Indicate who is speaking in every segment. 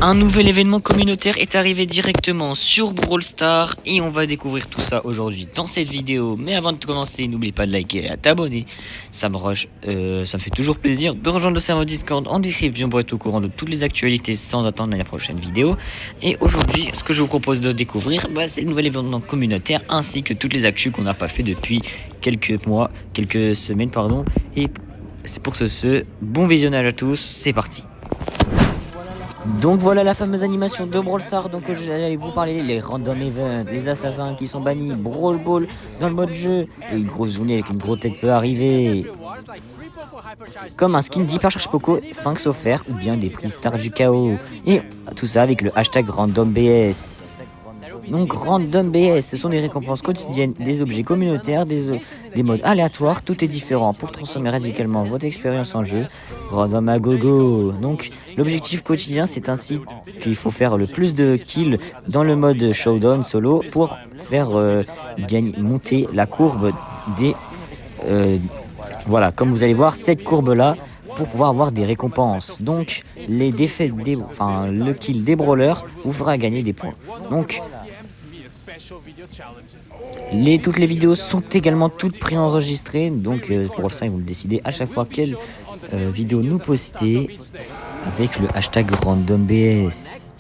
Speaker 1: Un nouvel événement communautaire est arrivé directement sur Brawl Stars et on va découvrir tout ça aujourd'hui dans cette vidéo. Mais avant de commencer, n'oublie pas de liker et de t'abonner. Ça me fait toujours plaisir de rejoindre le serveur Discord en description pour être au courant de toutes les actualités sans attendre la prochaine vidéo. Et aujourd'hui, ce que je vous propose de découvrir, c'est le nouvel événement communautaire ainsi que toutes les actus qu'on n'a pas fait depuis quelques semaines, pardon. Et c'est pour ce bon visionnage à tous, c'est parti. Donc voilà la fameuse animation de Brawl Stars. Donc j'allais vous parler les random events, les assassins qui sont bannis, Brawl Ball dans le mode jeu, et une grosse journée avec une grosse tête peut arriver. Comme un skin d'hypercharge Poco, Finks offert ou bien des prix stars du chaos. Et tout ça avec le hashtag RandomBS. Donc RandomBS, ce sont des récompenses quotidiennes, des objets communautaires, des modes aléatoires, tout est différent pour transformer radicalement votre expérience en jeu. Random à gogo. Donc l'objectif quotidien, c'est ainsi qu'il faut faire le plus de kills dans le mode showdown solo pour faire monter la courbe des... voilà, comme vous allez voir, cette courbe là, pour pouvoir avoir des récompenses. Donc les défaites le kill des brawlers vous fera gagner des points. Donc toutes les vidéos sont également toutes préenregistrées, donc pour ça ils vont décider à chaque fois quelle vidéo nous poster avec le hashtag RandomBS.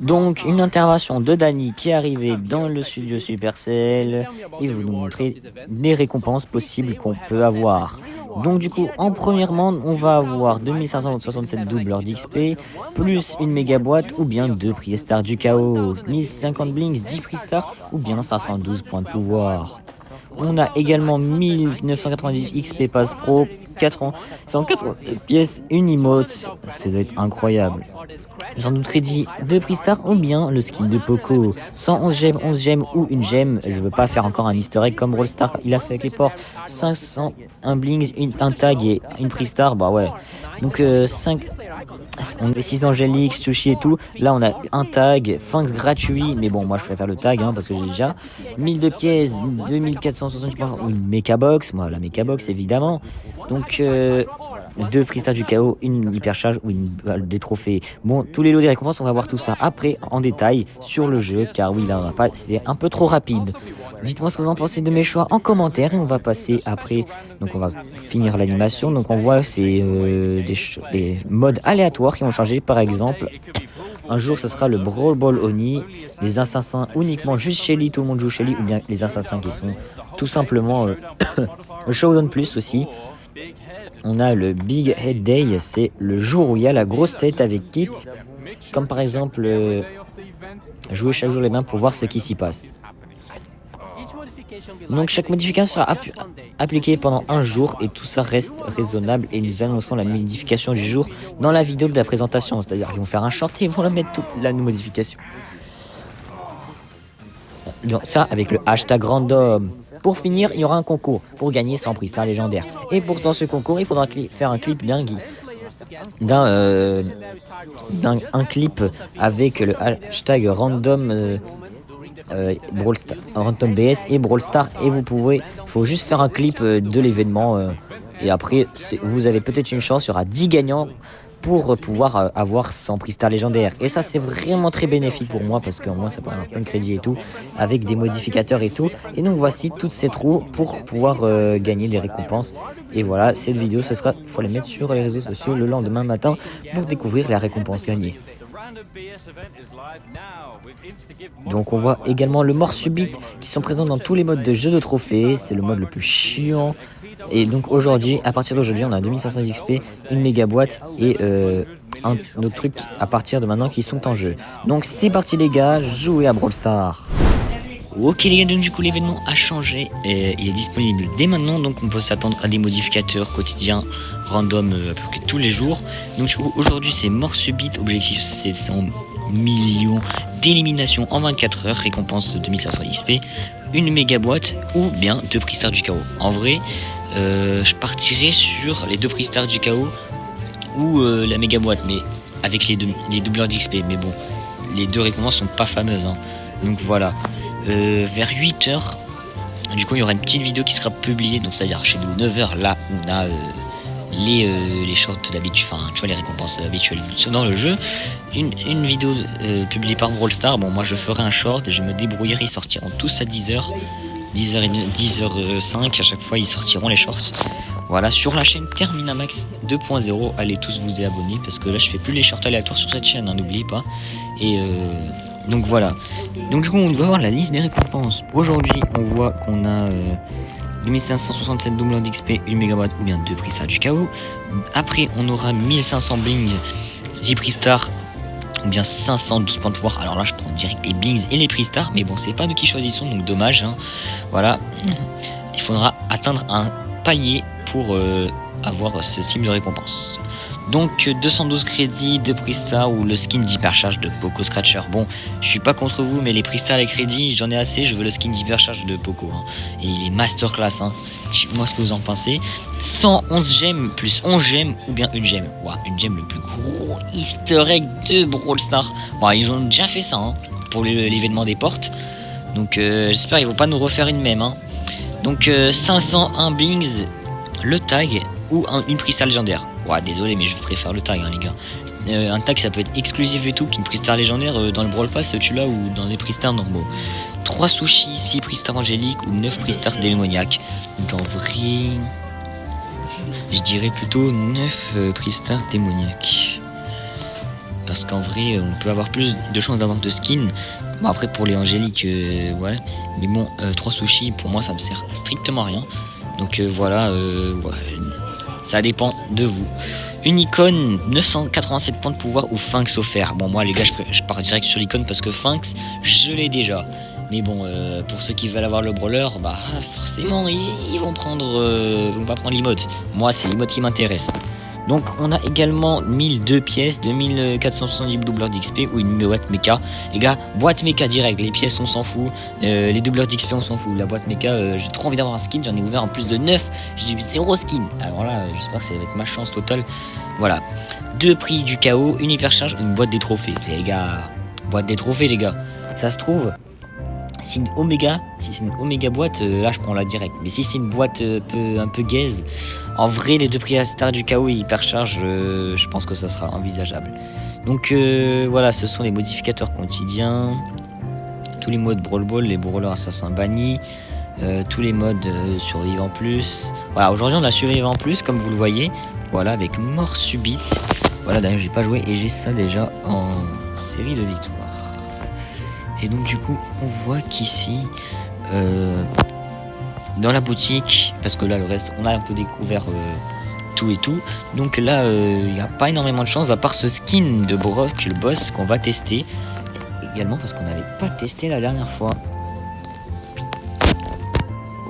Speaker 1: Donc une intervention de Dani qui est arrivé dans le studio Supercell et vous nous montrer des récompenses possibles qu'on peut avoir. Donc du coup en premièrement on va avoir 2567 doubleurs d'XP plus une méga boîte ou bien 2 prix stars du chaos, 1050 blinks, 10 prix stars ou bien 512 points de pouvoir. On a également 1990 XP Pass Pro, 180 pièces, une emote, ça doit être incroyable. J'en douterais dit 2 prix stars ou bien le skin de Poco, 111 gemmes, 11 gemmes ou une gemme. Je veux pas faire encore un easter egg comme Brawl Stars il a fait avec les ports, 500, un bling, un tag et une prix star, bah ouais. Donc 5, on a 6 angéliques, sushi et tout. Là on a un tag, Finks gratuit, mais bon moi je préfère le tag parce que j'ai déjà 1002 pièces, 2460 points ou une mecha box, moi la mecha box évidemment. Donc 2 prix stars du chaos, une hypercharge ou des trophées. Bon, tous les lots des récompenses, on va voir tout ça après en détail sur le jeu, car oui, là, c'était un peu trop rapide. Dites-moi ce que vous en pensez de mes choix en commentaire et on va passer après. Donc, on va finir l'animation. Donc, on voit c'est des modes aléatoires qui ont changé. Par exemple, un jour, ce sera le Brawl Ball Oni, les assassins uniquement juste Shelly, tout le monde joue Shelly, ou bien les assassins qui sont tout simplement le Showdown Plus aussi. On a le Big Head Day, c'est le jour où il y a la grosse tête avec kit, comme par exemple jouer chaque jour les mains pour voir ce qui s'y passe. Donc chaque modification sera appliquée pendant un jour et tout ça reste raisonnable et nous annonçons la modification du jour dans la vidéo de la présentation, c'est-à-dire qu'ils vont faire un short et ils vont la mettre toute la modification. Donc ça avec le hashtag random. Pour finir, il y aura un concours pour gagner 100 prix stars légendaires. Et pourtant ce concours, il faudra faire un clip d'un clip avec le hashtag random Brawl Star, RandomBS et Brawl Stars. Et il faut juste faire un clip de l'événement. Et après, vous avez peut-être une chance, il y aura 10 gagnants pour pouvoir avoir 100 prix stars légendaires. Et ça c'est vraiment très bénéfique pour moi parce que moi ça prend un peu de crédit et tout avec des modificateurs et tout. Et donc voici toutes ces trous pour pouvoir gagner des récompenses. Et voilà, cette vidéo il faut les mettre sur les réseaux sociaux le lendemain matin pour découvrir la récompense gagnée. Donc on voit également le mort subite qui sont présents dans tous les modes de jeu de trophées. C'est le mode le plus chiant. Et donc aujourd'hui, à partir d'aujourd'hui, on a 2500 XP, une méga boîte et un autre truc à partir de maintenant qui sont en jeu. Donc c'est parti les gars, jouez à Brawl Stars. Ok les gars, donc du coup l'événement a changé et il est disponible dès maintenant, donc on peut s'attendre à des modificateurs quotidiens random à peu près tous les jours. Donc du coup aujourd'hui c'est mort subite, objectif c'est 100 millions d'éliminations en 24 heures, récompense 2500 XP, une méga boîte ou bien 2 prix stars du chaos. En vrai je partirai sur les 2 prix stars du chaos ou la méga boîte, mais avec les doubleurs d'XP, mais bon les deux récompenses sont pas fameuses donc voilà. Vers 8h du coup il y aura une petite vidéo qui sera publiée, donc c'est à dire chez nous 9h là on a les shorts d'habitude, enfin tu vois les récompenses habituelles dans le jeu. Une vidéo publiée par Brawl Stars. Bon, moi je ferai un short, je me débrouillerai, ils sortiront tous à 10h. 10h05 à chaque fois ils sortiront les shorts. Voilà, sur la chaîne Terminamax 2.0, allez tous vous y abonner parce que là je fais plus les shorts aléatoires sur cette chaîne, hein, n'oubliez pas. Et donc voilà. Donc du coup on doit voir la liste des récompenses. Aujourd'hui on voit qu'on a 2567 doubleurs d'XP, 1 MB ou bien 2 prix star du chaos. Après on aura 1500 blings, 10 prix star ou bien 512 points de pouvoir. Alors là je prends direct les blings et les prix stars, mais bon c'est pas de qui choisissons donc dommage, hein. Voilà, il faudra atteindre un palier pour avoir ce type de récompense. Donc 212 crédits de prix star ou le skin d'hypercharge de Poco Scratcher. Bon, je suis pas contre vous, mais les prix star, les crédits, j'en ai assez. Je veux le skin d'hypercharge de Poco, hein. Et il est masterclass, hein. Dites-moi ce que vous en pensez. 111 gemmes plus 11 gemmes ou bien une gemme. Ouah, une gemme, le plus gros easter egg de Brawl Stars. Bon, ils ont déjà fait ça, hein, pour l'événement des portes. Donc j'espère qu'ils vont pas nous refaire une même, hein. Donc 501 blings, le tag ou une prix star légendaire. Ouais, désolé, mais je préfère le tag, hein, les gars. Un tag ça peut être exclusif et tout, qu'une prix star légendaire dans le Brawl Pass, tu l'as, ou dans les prix stars normaux. 3 sushis, 6 prix stars angéliques ou 9 prix stars démoniaques. Donc en vrai, je dirais plutôt 9 prix stars démoniaques. Parce qu'en vrai, on peut avoir plus de chances d'avoir de skins. Bon, après, pour les angéliques, ouais. Mais bon, 3 sushis, pour moi, ça me sert strictement à rien. Donc voilà, ouais. Ça dépend de vous. Une icône, 987 points de pouvoir ou Finks offert. Bon, moi, les gars, je pars direct sur l'icône parce que Finks, je l'ai déjà. Mais bon, pour ceux qui veulent avoir le brawler, bah forcément, ils vont prendre, vont pas prendre l'emote. Moi, c'est l'emote qui m'intéresse. Donc on a également 1002 pièces, 2470 doubleurs d'XP ou une boîte mecha. Les gars, boîte mecha direct, les pièces on s'en fout, les doubleurs d'XP on s'en fout. La boîte mecha, j'ai trop envie d'avoir un skin, j'en ai ouvert en plus de 9, j'ai 0 skin. Alors là, j'espère que ça va être ma chance totale. Voilà, 2 prix du chaos, une hypercharge, une boîte des trophées. Les gars, boîte des trophées les gars, ça se trouve... Si c'est une oméga boîte, là je prends la direct. Mais si c'est une boîte un peu gaze, en vrai les 2 prix à star du chaos et hypercharge, je pense que ça sera envisageable. Donc voilà, ce sont les modificateurs quotidiens, tous les modes Brawl Ball, les brawlers assassins bannis, tous les modes survivants plus. Voilà, aujourd'hui on a survivant plus comme vous le voyez. Voilà, avec mort subite. Voilà, d'ailleurs j'ai pas joué et j'ai ça déjà en série de victoires. Et donc du coup on voit qu'ici dans la boutique, parce que là le reste on a un peu découvert tout et tout, donc là il n'y a pas énormément de chance à part ce skin de Brock le boss qu'on va tester également parce qu'on n'avait pas testé la dernière fois.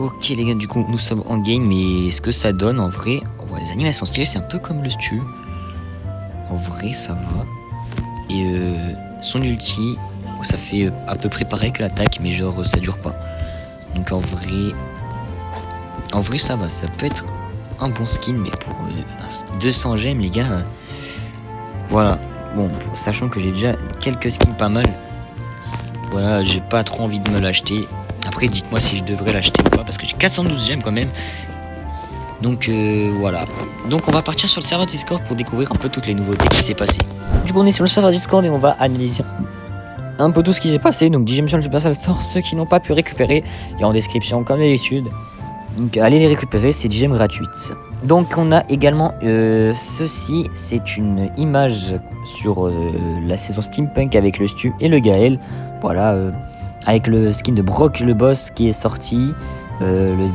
Speaker 1: Ok les gars, du coup nous sommes en game, mais ce que ça donne en vrai, ouais, les animations stylées, c'est un peu comme le stu, en vrai ça va. Et son ulti, ça fait à peu près pareil que l'attaque, mais genre ça dure pas. Donc en vrai ça va, ça peut être un bon skin, mais pour 200 gemmes les gars, voilà. Bon, sachant que j'ai déjà quelques skins pas mal, voilà, j'ai pas trop envie de me l'acheter. Après dites-moi si je devrais l'acheter ou pas, parce que j'ai 412 gemmes quand même. Donc voilà. Donc on va partir sur le serveur Discord pour découvrir un peu toutes les nouveautés qui s'est passé. Du coup on est sur le serveur Discord et on va analyser un peu tout ce qui s'est passé. Donc 10 gemmes sur le Supercell Store, ceux qui n'ont pas pu récupérer, il y a en description comme d'habitude. Donc allez les récupérer, c'est 10 gemmes gratuites. Donc on a également ceci, c'est une image sur la saison Steampunk avec le Stu et le Gaël. Voilà, avec le skin de Brock le boss qui est sorti le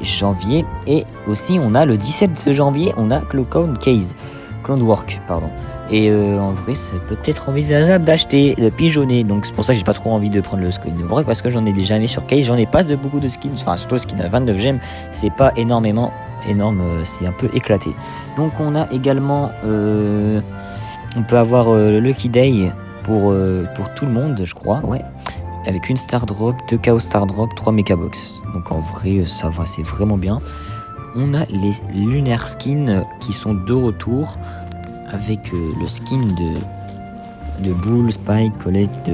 Speaker 1: 10 janvier. Et aussi on a le 17 janvier, on a Clown Case. Clownwork, pardon. Et en vrai, c'est peut-être envisageable d'acheter le pigeonnet. Donc c'est pour ça que j'ai pas trop envie de prendre le skin de Brock, parce que j'en ai déjà mis sur Case. J'en ai pas de beaucoup de skins. Enfin, surtout le skin à 29 gemmes, c'est pas énorme, c'est un peu éclaté. Donc on a également, on peut avoir le Lucky Day pour tout le monde, je crois, ouais. Avec une Star Drop, 2 Chaos Star Drop, 3 Mecha Box. Donc en vrai, ça va, c'est vraiment bien. On a les Lunaire Skins qui sont de retour avec le skin de Bull, Spike, Colette,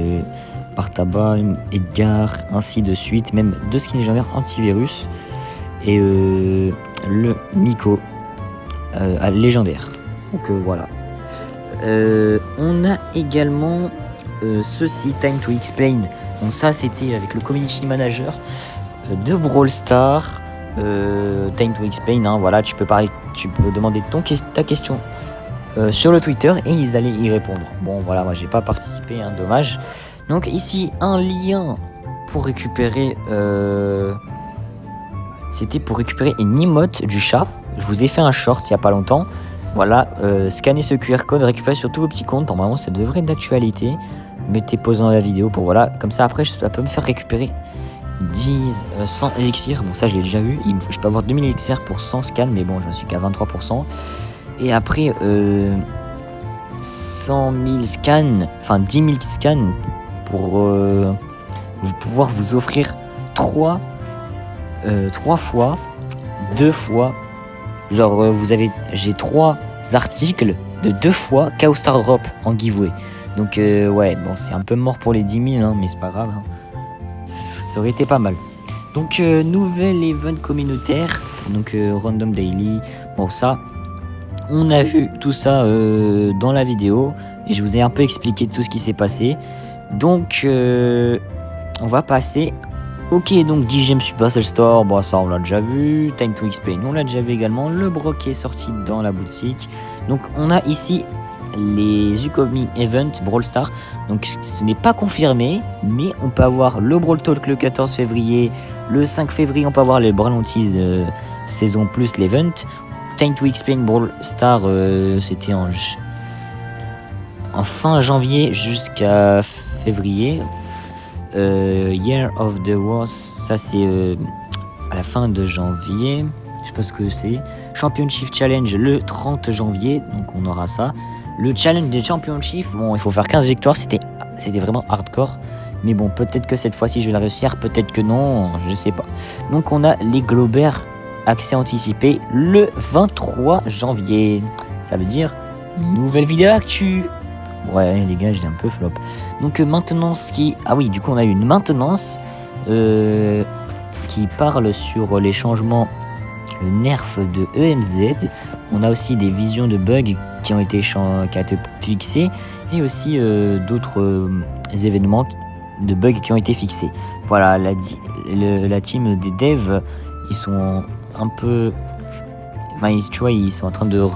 Speaker 1: Partaba, Edgar, ainsi de suite. Même 2 skins légendaires antivirus et le Miko légendaire. Donc voilà. On a également ceci, Time to Explain. Donc ça c'était avec le Community Manager de Brawl Stars. Time to Explain, hein, voilà, tu peux demander ta question sur le Twitter et ils allaient y répondre. Bon voilà, moi j'ai pas participé, hein, dommage. Donc ici un lien pour récupérer c'était pour récupérer une emote du chat. Je vous ai fait un short il y a pas longtemps. Voilà, scannez ce QR code, récupérez sur tous vos petits comptes. Normalement ça devrait être d'actualité. Mettez pause dans la vidéo pour voilà, comme ça après ça peut me faire récupérer 100 élixirs. Bon ça je l'ai déjà eu, je peux avoir 2000 élixirs pour 100 scans, mais bon j'en suis qu'à 23%. Et après 100 000 scans, enfin 10 000 scans pour pouvoir vous offrir 3 fois, 2 fois, genre j'ai 3 articles de 2 fois Chaos Star Drop en giveaway. Donc ouais, bon c'est un peu mort pour les 10 000, hein, mais c'est pas grave, hein. Ça aurait été pas mal. Donc nouvel event communautaire, donc Random Daily. Bon ça, on a vu tout ça dans la vidéo et je vous ai un peu expliqué tout ce qui s'est passé. Donc on va passer. Ok, donc 10 gemmes Supercell Store, bon ça on l'a déjà vu. Time to Explain, on l'a déjà vu également. Le broc est sorti dans la boutique. Donc on a ici les upcoming events Brawl Stars. Donc ce n'est pas confirmé, mais on peut avoir le Brawl Talk le 14 février. Le 5 février on peut avoir les Brawl Tease saison plus l'event. Time to Explain Brawl Stars, c'était en fin janvier jusqu'à février. Year of the Wars, ça c'est à la fin de janvier. Je sais pas ce que c'est. Championship Challenge le 30 janvier, donc on aura ça. Le challenge des Championship, bon il faut faire 15 victoires, c'était vraiment hardcore. Mais bon, peut-être que cette fois-ci je vais la réussir, peut-être que non, je sais pas. Donc on a les Globers accès anticipé le 23 janvier. Ça veut dire nouvelle vidéo actu. Ouais les gars, j'ai un peu flop. Donc maintenance qui... Ah oui, du coup on a une maintenance qui parle sur les changements nerfs de EMZ. On a aussi des visions de bugs qui ont été fixées et aussi d'autres événements de bugs qui ont été fixés. Voilà, la team des devs, ils sont un peu... tu vois, ils sont en train de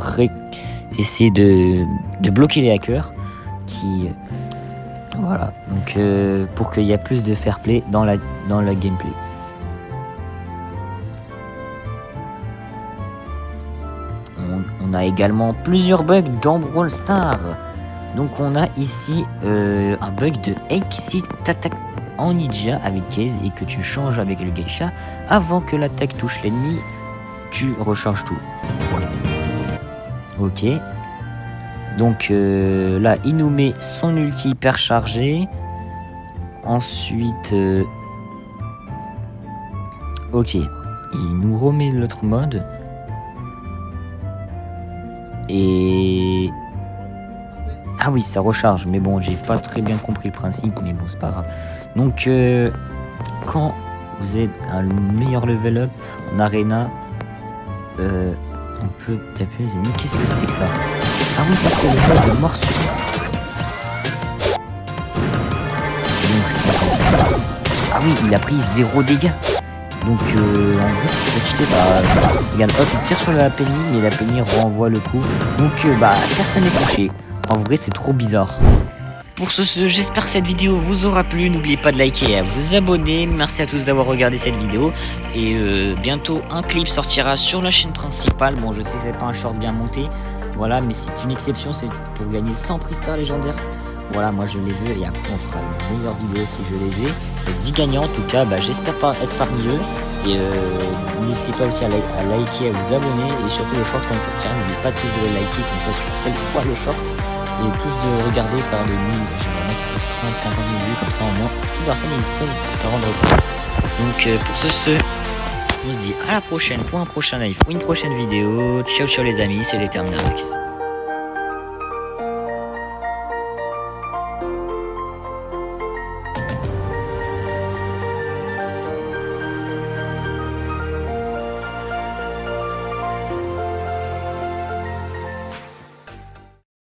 Speaker 1: essayer de bloquer les hackers qui... Voilà, donc pour qu'il y ait plus de fair play dans la gameplay. On a également plusieurs bugs dans Brawl Stars. Donc on a ici un bug de Hake si t'attaques en ninja avec Case et que tu changes avec le geisha avant que l'attaque touche l'ennemi, tu recharges tout. Voilà. Ok. Donc là il nous met son ulti hyper chargé. Ensuite ok, il nous remet l'autre mode. Et ah oui, ça recharge, mais bon, j'ai pas très bien compris le principe, mais bon, c'est pas grave. Donc quand vous êtes à un meilleur level up en arena, on peut taper les ennemis. Qu'est-ce que c'est que ça? Ah oui, ça c'est le mode de morsure. Ah oui, il a pris 0 dégâts. Donc en gros, regarde, hop, il tire sur la penny et la penny renvoie le coup. Donc personne n'est touché. En vrai, c'est trop bizarre. Pour ce, j'espère que cette vidéo vous aura plu. N'oubliez pas de liker et à vous abonner. Merci à tous d'avoir regardé cette vidéo. Et bientôt, un clip sortira sur la chaîne principale. Bon, je sais, c'est pas un short bien monté. Voilà, mais c'est une exception. C'est pour gagner 100 prix star légendaires. Voilà, moi je l'ai vu et après on fera une meilleure vidéo si je les ai. Et 10 gagnants en tout cas, j'espère être parmi eux. Et n'hésitez pas aussi à liker, à vous abonner et surtout le short quand il sortira. N'oubliez pas tous de les liker comme ça sur celle fois le short. Et tous de regarder, faire des nuits. J'aimerais qu'il fasse 30, 50 000 vues comme ça au moins. Plus personne n'hésite pas à rendre compte. Donc pour ce, on se dit à la prochaine pour un prochain live ou une prochaine vidéo. Ciao ciao les amis, c'est l'Eternamax.